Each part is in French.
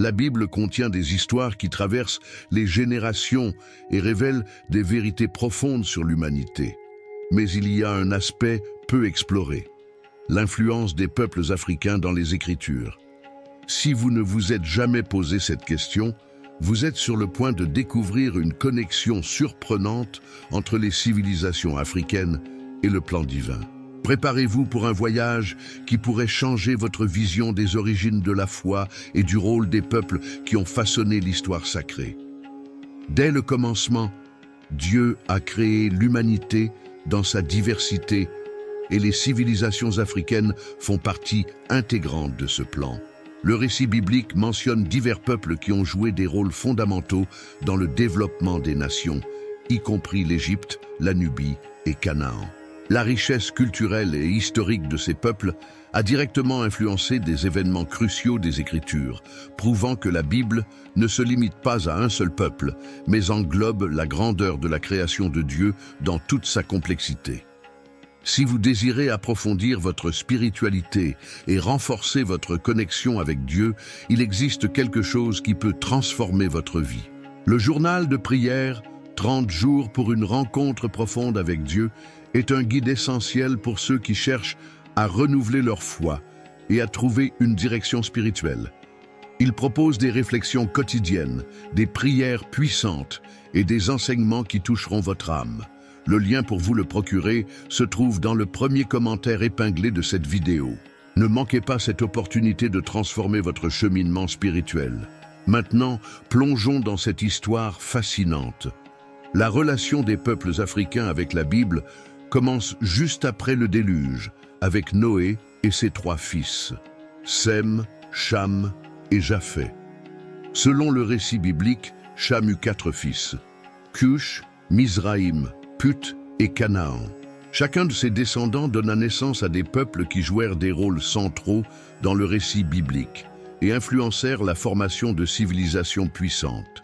La Bible contient des histoires qui traversent les générations et révèlent des vérités profondes sur l'humanité. Mais il y a un aspect peu exploré, l'influence des peuples africains dans les Écritures. Si vous ne vous êtes jamais posé cette question, vous êtes sur le point de découvrir une connexion surprenante entre les civilisations africaines et le plan divin. Préparez-vous pour un voyage qui pourrait changer votre vision des origines de la foi et du rôle des peuples qui ont façonné l'histoire sacrée. Dès le commencement, Dieu a créé l'humanité dans sa diversité et les civilisations africaines font partie intégrante de ce plan. Le récit biblique mentionne divers peuples qui ont joué des rôles fondamentaux dans le développement des nations, y compris l'Égypte, la Nubie et Canaan. La richesse culturelle et historique de ces peuples a directement influencé des événements cruciaux des Écritures, prouvant que la Bible ne se limite pas à un seul peuple, mais englobe la grandeur de la création de Dieu dans toute sa complexité. Si vous désirez approfondir votre spiritualité et renforcer votre connexion avec Dieu, il existe quelque chose qui peut transformer votre vie. Le journal de prière, 30 jours pour une rencontre profonde avec Dieu, est un guide essentiel pour ceux qui cherchent à renouveler leur foi et à trouver une direction spirituelle. Il propose des réflexions quotidiennes, des prières puissantes et des enseignements qui toucheront votre âme. Le lien pour vous le procurer se trouve dans le premier commentaire épinglé de cette vidéo. Ne manquez pas cette opportunité de transformer votre cheminement spirituel. Maintenant, plongeons dans cette histoire fascinante. La relation des peuples africains avec la Bible commence juste après le déluge, avec Noé et ses 3 fils, Sem, Cham et Japheth. Selon le récit biblique, Cham eut 4 fils, Cush, Mizraïm, Put et Canaan. Chacun de ses descendants donna naissance à des peuples qui jouèrent des rôles centraux dans le récit biblique et influencèrent la formation de civilisations puissantes.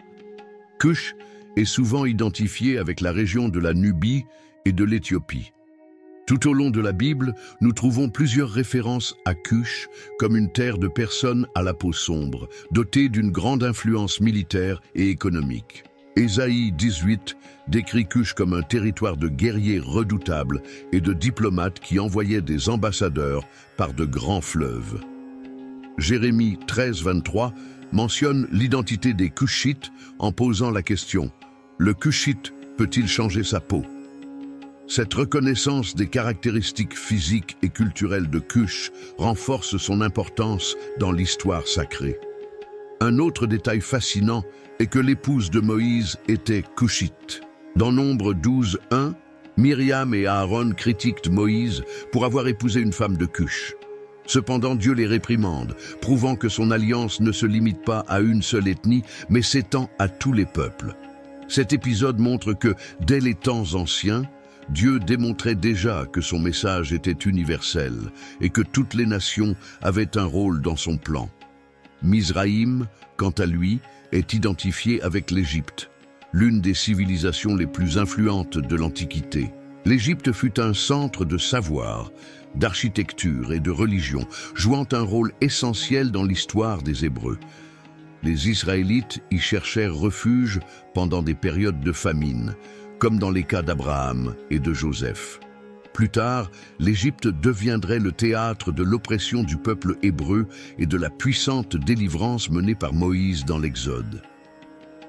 Cush est souvent identifié avec la région de la Nubie et de l'Éthiopie. Tout au long de la Bible, nous trouvons plusieurs références à Cush comme une terre de personnes à la peau sombre, dotée d'une grande influence militaire et économique. Ésaïe 18 décrit Cush comme un territoire de guerriers redoutables et de diplomates qui envoyaient des ambassadeurs par de grands fleuves. Jérémie 13-23 mentionne l'identité des Cushites en posant la question « Le Cushite peut-il changer sa peau ?» Cette reconnaissance des caractéristiques physiques et culturelles de Cush renforce son importance dans l'histoire sacrée. Un autre détail fascinant est que l'épouse de Moïse était Cushite. Dans Nombre 12:1, Myriam et Aaron critiquent Moïse pour avoir épousé une femme de Cush. Cependant, Dieu les réprimande, prouvant que son alliance ne se limite pas à une seule ethnie, mais s'étend à tous les peuples. Cet épisode montre que, dès les temps anciens, Dieu démontrait déjà que son message était universel et que toutes les nations avaient un rôle dans son plan. Mizraïm, quant à lui, est identifié avec l'Égypte, l'une des civilisations les plus influentes de l'Antiquité. L'Égypte fut un centre de savoir, d'architecture et de religion, jouant un rôle essentiel dans l'histoire des Hébreux. Les Israélites y cherchèrent refuge pendant des périodes de famine, comme dans les cas d'Abraham et de Joseph. Plus tard, l'Égypte deviendrait le théâtre de l'oppression du peuple hébreu et de la puissante délivrance menée par Moïse dans l'Exode.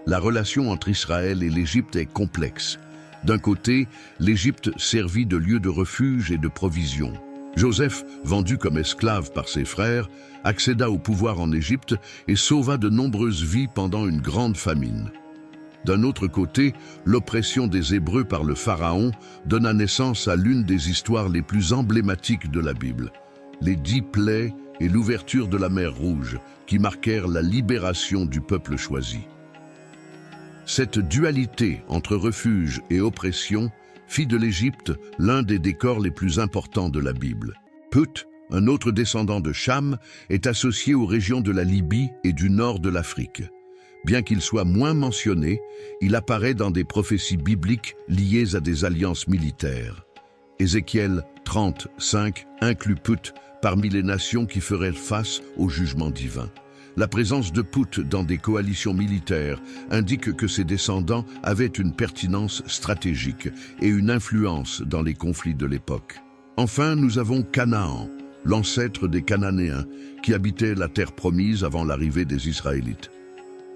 La relation entre Israël et l'Égypte est complexe. D'un côté, l'Égypte servit de lieu de refuge et de provision. Joseph, vendu comme esclave par ses frères, accéda au pouvoir en Égypte et sauva de nombreuses vies pendant une grande famine. D'un autre côté, l'oppression des Hébreux par le Pharaon donna naissance à l'une des histoires les plus emblématiques de la Bible, les 10 plaies et l'ouverture de la mer Rouge, qui marquèrent la libération du peuple choisi. Cette dualité entre refuge et oppression fit de l'Égypte l'un des décors les plus importants de la Bible. Put, un autre descendant de Cham, est associé aux régions de la Libye et du nord de l'Afrique. Bien qu'il soit moins mentionné, il apparaît dans des prophéties bibliques liées à des alliances militaires. Ézéchiel 30:5 inclut Put parmi les nations qui feraient face au jugement divin. La présence de Put dans des coalitions militaires indique que ses descendants avaient une pertinence stratégique et une influence dans les conflits de l'époque. Enfin, nous avons Canaan, l'ancêtre des Cananéens, qui habitaient la terre promise avant l'arrivée des Israélites.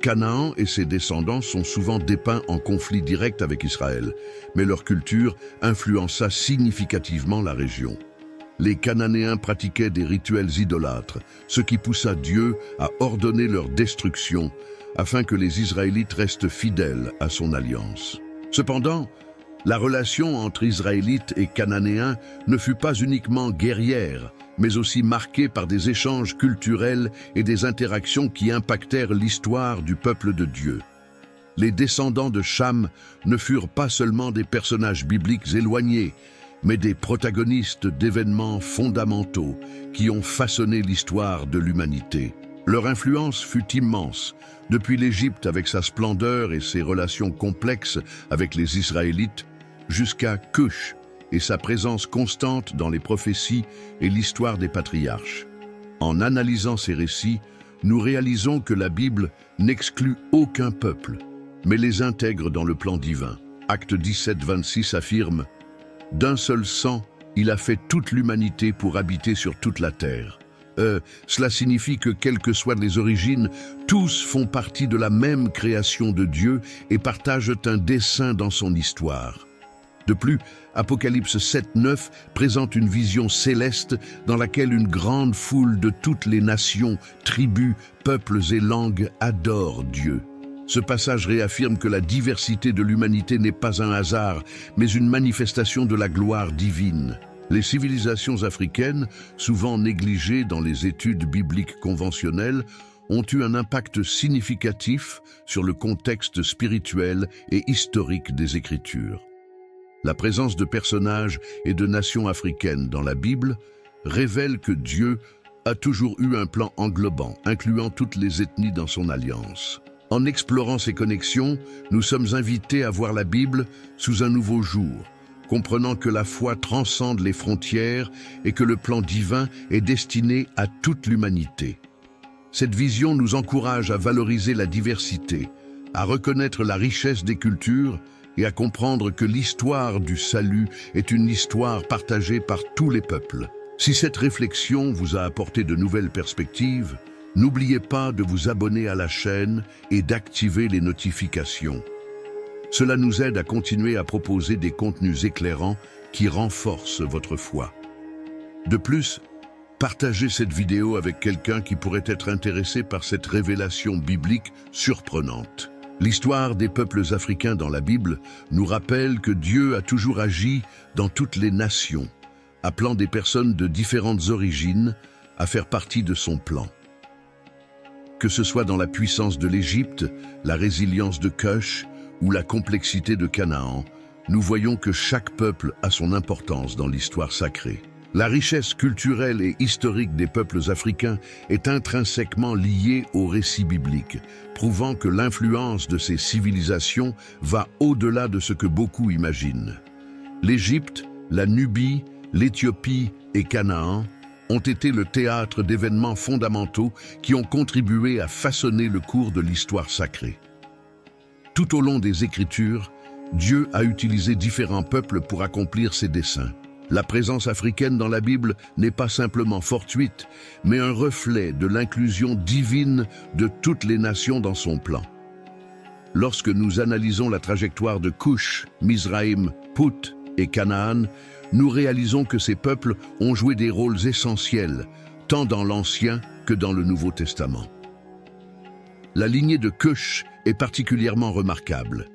Canaan et ses descendants sont souvent dépeints en conflit direct avec Israël, mais leur culture influença significativement la région. Les Cananéens pratiquaient des rituels idolâtres, ce qui poussa Dieu à ordonner leur destruction afin que les Israélites restent fidèles à son alliance. Cependant, la relation entre Israélites et Cananéens ne fut pas uniquement guerrière, mais aussi marquée par des échanges culturels et des interactions qui impactèrent l'histoire du peuple de Dieu. Les descendants de Cham ne furent pas seulement des personnages bibliques éloignés, mais des protagonistes d'événements fondamentaux qui ont façonné l'histoire de l'humanité. Leur influence fut immense, depuis l'Égypte avec sa splendeur et ses relations complexes avec les Israélites, jusqu'à Cush et sa présence constante dans les prophéties et l'histoire des patriarches. En analysant ces récits, nous réalisons que la Bible n'exclut aucun peuple, mais les intègre dans le plan divin. Acte 17, 26 affirme « D'un seul sang, il a fait toute l'humanité pour habiter sur toute la terre. » Cela signifie que, quelles que soient les origines, tous font partie de la même création de Dieu et partagent un dessein dans son histoire. De plus, Apocalypse 7:9 présente une vision céleste dans laquelle une grande foule de toutes les nations, tribus, peuples et langues adorent Dieu. Ce passage réaffirme que la diversité de l'humanité n'est pas un hasard, mais une manifestation de la gloire divine. Les civilisations africaines, souvent négligées dans les études bibliques conventionnelles, ont eu un impact significatif sur le contexte spirituel et historique des Écritures. La présence de personnages et de nations africaines dans la Bible révèle que Dieu a toujours eu un plan englobant, incluant toutes les ethnies dans son alliance. En explorant ces connexions, nous sommes invités à voir la Bible sous un nouveau jour, comprenant que la foi transcende les frontières et que le plan divin est destiné à toute l'humanité. Cette vision nous encourage à valoriser la diversité, à reconnaître la richesse des cultures et à comprendre que l'histoire du salut est une histoire partagée par tous les peuples. Si cette réflexion vous a apporté de nouvelles perspectives, n'oubliez pas de vous abonner à la chaîne et d'activer les notifications. Cela nous aide à continuer à proposer des contenus éclairants qui renforcent votre foi. De plus, partagez cette vidéo avec quelqu'un qui pourrait être intéressé par cette révélation biblique surprenante. L'histoire des peuples africains dans la Bible nous rappelle que Dieu a toujours agi dans toutes les nations, appelant des personnes de différentes origines à faire partie de son plan. Que ce soit dans la puissance de l'Égypte, la résilience de Cush ou la complexité de Canaan, nous voyons que chaque peuple a son importance dans l'histoire sacrée. La richesse culturelle et historique des peuples africains est intrinsèquement liée au récit biblique, prouvant que l'influence de ces civilisations va au-delà de ce que beaucoup imaginent. L'Égypte, la Nubie, l'Éthiopie et Canaan ont été le théâtre d'événements fondamentaux qui ont contribué à façonner le cours de l'histoire sacrée. Tout au long des Écritures, Dieu a utilisé différents peuples pour accomplir ses desseins. La présence africaine dans la Bible n'est pas simplement fortuite, mais un reflet de l'inclusion divine de toutes les nations dans son plan. Lorsque nous analysons la trajectoire de Cush, Mizraïm, Put et Canaan, nous réalisons que ces peuples ont joué des rôles essentiels, tant dans l'Ancien que dans le Nouveau Testament. La lignée de Cush est particulièrement remarquable.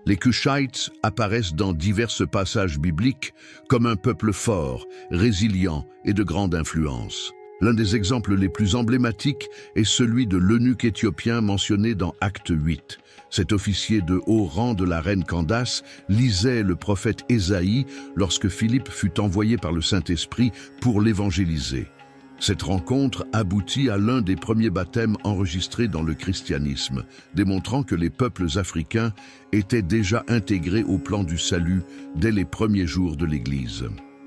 Les Cushites apparaissent dans divers passages bibliques comme un peuple fort, résilient et de grande influence. L'un des exemples les plus emblématiques est celui de l'eunuque éthiopien mentionné dans Acte 8. Cet officier de haut rang de la reine Candace lisait le prophète Ésaïe lorsque Philippe fut envoyé par le Saint-Esprit pour l'évangéliser. Cette rencontre aboutit à l'un des premiers baptêmes enregistrés dans le christianisme, démontrant que les peuples africains étaient déjà intégrés au plan du salut dès les premiers jours de l'Église.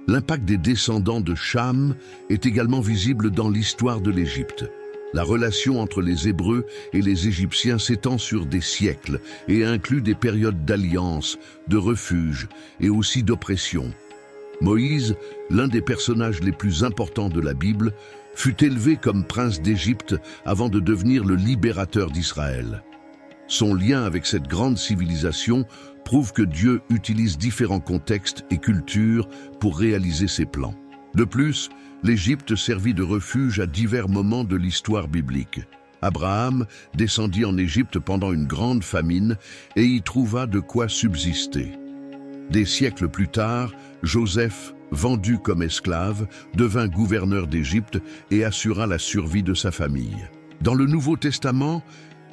L'impact des descendants de Cham est également visible dans l'histoire de l'Égypte. La relation entre les Hébreux et les Égyptiens s'étend sur des siècles et inclut des périodes d'alliance, de refuge et aussi d'oppression. Moïse, l'un des personnages les plus importants de la Bible, fut élevé comme prince d'Égypte avant de devenir le libérateur d'Israël. Son lien avec cette grande civilisation prouve que Dieu utilise différents contextes et cultures pour réaliser ses plans. De plus, l'Égypte servit de refuge à divers moments de l'histoire biblique. Abraham descendit en Égypte pendant une grande famine et y trouva de quoi subsister. Des siècles plus tard, Joseph, vendu comme esclave, devint gouverneur d'Égypte et assura la survie de sa famille. Dans le Nouveau Testament,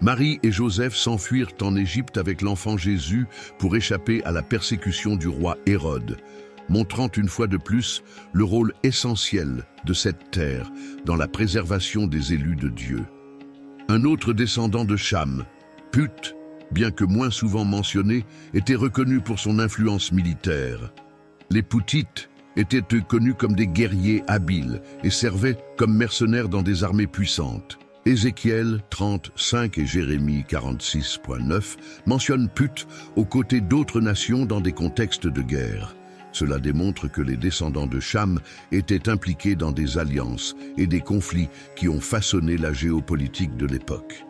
Marie et Joseph s'enfuirent en Égypte avec l'enfant Jésus pour échapper à la persécution du roi Hérode, montrant une fois de plus le rôle essentiel de cette terre dans la préservation des élus de Dieu. Un autre descendant de Cham, Put, bien que moins souvent mentionné, était reconnu pour son influence militaire. Les Poutites étaient connus comme des guerriers habiles et servaient comme mercenaires dans des armées puissantes. Ézéchiel 35 et Jérémie 46.9 mentionnent Put aux côtés d'autres nations dans des contextes de guerre. Cela démontre que les descendants de Cham étaient impliqués dans des alliances et des conflits qui ont façonné la géopolitique de l'époque.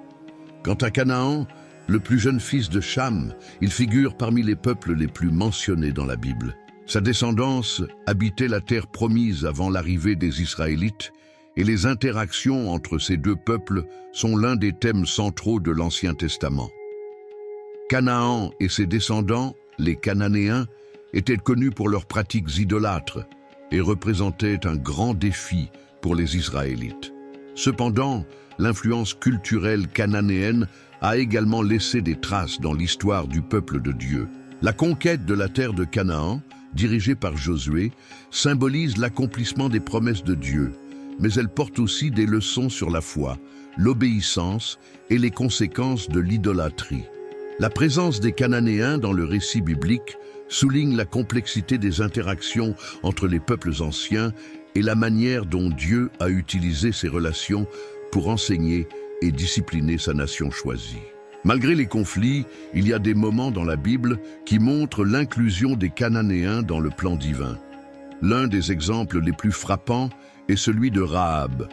Quant à Canaan, le plus jeune fils de Cham, il figure parmi les peuples les plus mentionnés dans la Bible. Sa descendance habitait la terre promise avant l'arrivée des Israélites, et les interactions entre ces deux peuples sont l'un des thèmes centraux de l'Ancien Testament. Canaan et ses descendants, les Cananéens, étaient connus pour leurs pratiques idolâtres et représentaient un grand défi pour les Israélites. Cependant, l'influence culturelle cananéenne a également laissé des traces dans l'histoire du peuple de Dieu. La conquête de la terre de Canaan, dirigée par Josué, symbolise l'accomplissement des promesses de Dieu, mais elle porte aussi des leçons sur la foi, l'obéissance et les conséquences de l'idolâtrie. La présence des Cananéens dans le récit biblique souligne la complexité des interactions entre les peuples anciens et la manière dont Dieu a utilisé ces relations pour enseigner et discipliner sa nation choisie. Malgré les conflits, il y a des moments dans la Bible qui montrent l'inclusion des Cananéens dans le plan divin. L'un des exemples les plus frappants est celui de Rahab,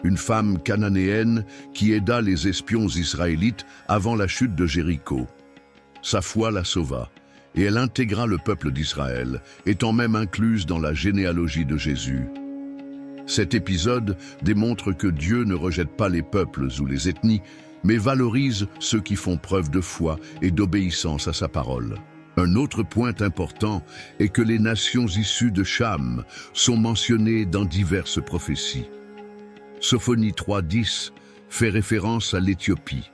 une femme cananéenne qui aida les espions israélites avant la chute de Jéricho. Sa foi la sauva, et elle intégra le peuple d'Israël, étant même incluse dans la généalogie de Jésus. Cet épisode démontre que Dieu ne rejette pas les peuples ou les ethnies, mais valorise ceux qui font preuve de foi et d'obéissance à sa parole. Un autre point important est que les nations issues de Cham sont mentionnées dans diverses prophéties. Sophonie 3.10 fait référence à l'Éthiopie,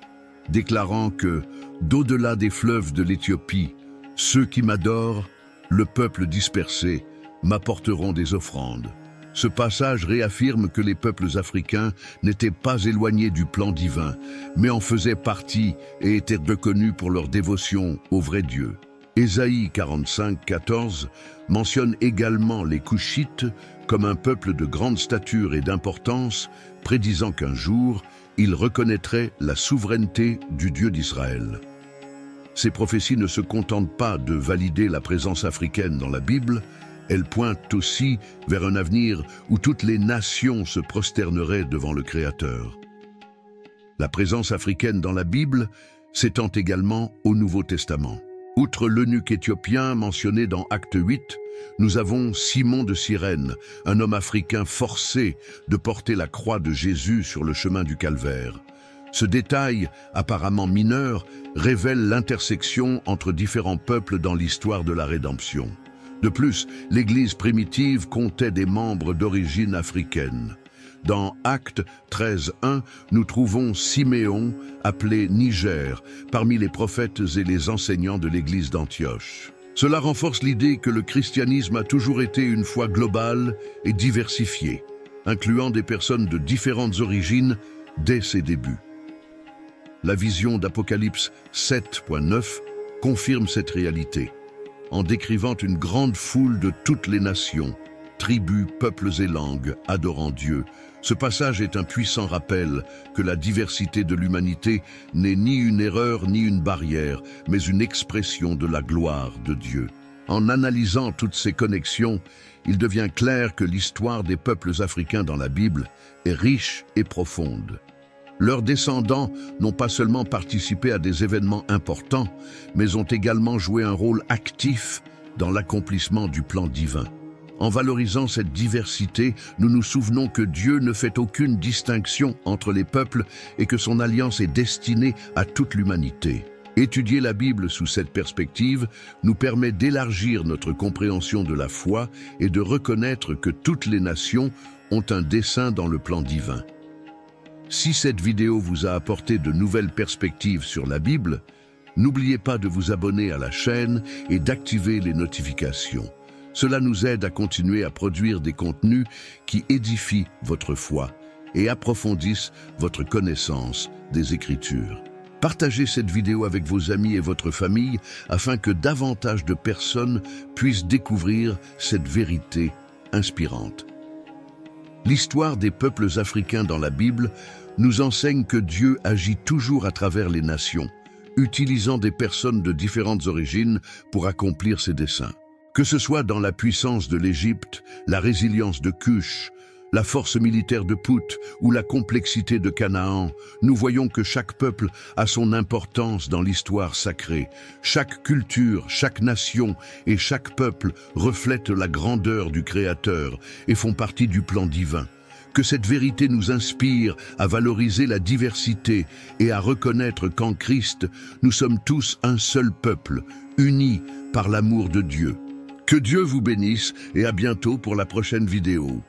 déclarant que, d'au-delà des fleuves de l'Éthiopie, ceux qui m'adorent, le peuple dispersé, m'apporteront des offrandes. Ce passage réaffirme que les peuples africains n'étaient pas éloignés du plan divin, mais en faisaient partie et étaient reconnus pour leur dévotion au vrai Dieu. Ésaïe 45.14 mentionne également les Couchites comme un peuple de grande stature et d'importance, prédisant qu'un jour, ils reconnaîtraient la souveraineté du Dieu d'Israël. Ces prophéties ne se contentent pas de valider la présence africaine dans la Bible, elles pointent aussi vers un avenir où toutes les nations se prosterneraient devant le Créateur. La présence africaine dans la Bible s'étend également au Nouveau Testament. Outre l'eunuque éthiopien mentionné dans Acte 8, nous avons Simon de Cyrène, un homme africain forcé de porter la croix de Jésus sur le chemin du Calvaire. Ce détail, apparemment mineur, révèle l'intersection entre différents peuples dans l'histoire de la rédemption. De plus, l'Église primitive comptait des membres d'origine africaine. Dans Actes 13.1, nous trouvons Siméon, appelé Niger, parmi les prophètes et les enseignants de l'Église d'Antioche. Cela renforce l'idée que le christianisme a toujours été une foi globale et diversifiée, incluant des personnes de différentes origines dès ses débuts. La vision d'Apocalypse 7.9 confirme cette réalité, en décrivant une grande foule de toutes les nations, tribus, peuples et langues adorant Dieu. Ce passage est un puissant rappel que la diversité de l'humanité n'est ni une erreur ni une barrière, mais une expression de la gloire de Dieu. En analysant toutes ces connexions, il devient clair que l'histoire des peuples africains dans la Bible est riche et profonde. Leurs descendants n'ont pas seulement participé à des événements importants, mais ont également joué un rôle actif dans l'accomplissement du plan divin. En valorisant cette diversité, nous nous souvenons que Dieu ne fait aucune distinction entre les peuples et que son alliance est destinée à toute l'humanité. Étudier la Bible sous cette perspective nous permet d'élargir notre compréhension de la foi et de reconnaître que toutes les nations ont un dessein dans le plan divin. Si cette vidéo vous a apporté de nouvelles perspectives sur la Bible, n'oubliez pas de vous abonner à la chaîne et d'activer les notifications. Cela nous aide à continuer à produire des contenus qui édifient votre foi et approfondissent votre connaissance des Écritures. Partagez cette vidéo avec vos amis et votre famille afin que davantage de personnes puissent découvrir cette vérité inspirante. L'histoire des peuples africains dans la Bible nous enseigne que Dieu agit toujours à travers les nations, utilisant des personnes de différentes origines pour accomplir ses desseins. Que ce soit dans la puissance de l'Égypte, la résilience de Cush, la force militaire de Put ou la complexité de Canaan, nous voyons que chaque peuple a son importance dans l'histoire sacrée. Chaque culture, chaque nation et chaque peuple reflètent la grandeur du Créateur et font partie du plan divin. Que cette vérité nous inspire à valoriser la diversité et à reconnaître qu'en Christ, nous sommes tous un seul peuple, unis par l'amour de Dieu. Que Dieu vous bénisse et à bientôt pour la prochaine vidéo.